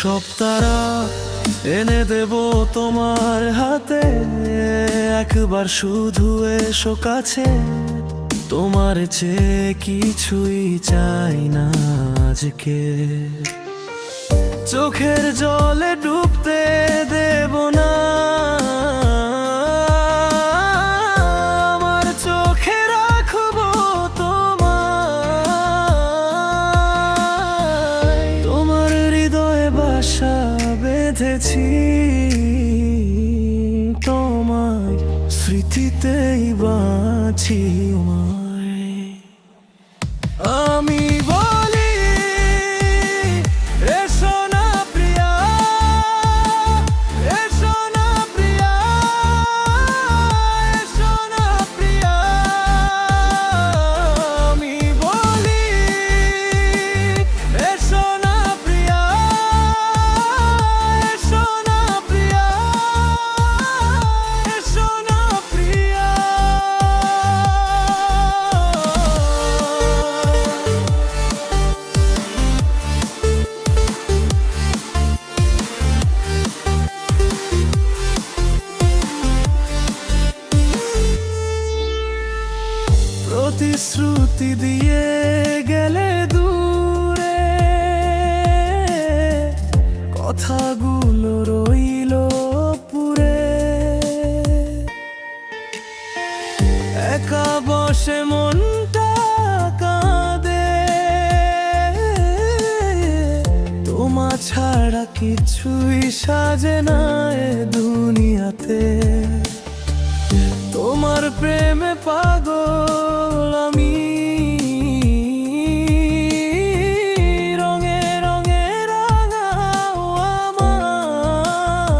সব তারা এনে দেব তোমার হাতে, একবার শুধু এসো কাছে। তোমার চেয়ে কিছুই চাই না আজকে, চোখের জলে ডুবতে দেব না। আমার চোখে রাখবো তোমায়, তোমার হৃদয়ে বাসা বেঁধেছি। তোমায় স্মৃতিতেই বাঁচি আমি। বলি এসো না প্রিয়া, এসো না প্রিয়া, এসো না প্রিয়া। আমি বলি এসো না প্রিয়া, এসো না প্রিয়া, এসো না প্রিয়া। প্রতিশ্রুতি দিয়ে গেলে দূরে, কথাগুলো রইল পুরে। একা বসে মনটা কাঁদে, তোমা ছাড়া কিছুই সাজে না এ দুনিয়াতে। তোমার প্রেমে পাগল আমি, রঙে রঙে রাঙাও আমায়।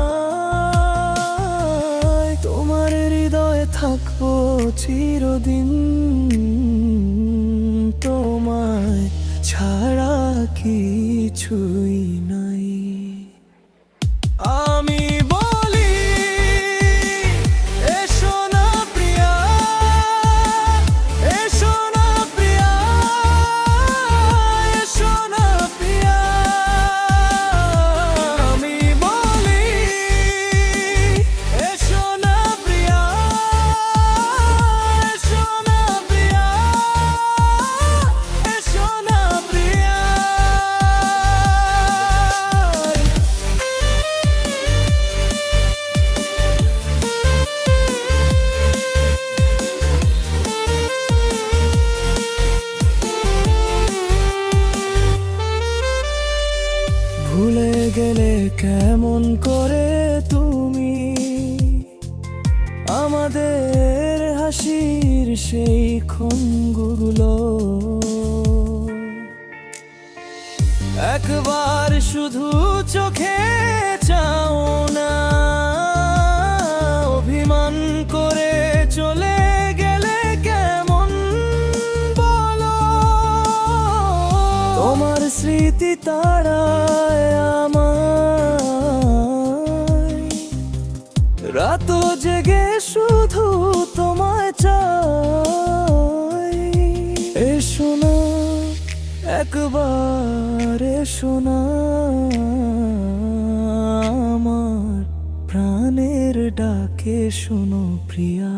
তোমার হৃদয়ে থাকবো চিরদিন, তোমায় ছাড়া কিছুই নাই। আমি বলি এসো না প্রিয়া, এসো না প্রিয়া, এসো না প্রিয়া। আমি বলি এসো না প্রিয়া, এসো না প্রিয়া, এসো না প্রিয়া। ভুলে গেলে কেমন করে তুমি আমাদের হাসির সেই ক্ষণগুলো। একবার শুধু চোখে চাও না, অভিমান করে চলে গেলে কেমন বলো। তোমার স্মৃতি তাড়ায় আমায়, রাত জেগে শুধু তোমায় চাই। এসো না একবার, এসো না আমার প্রাণের ডাকে শোনো প্রিয়া।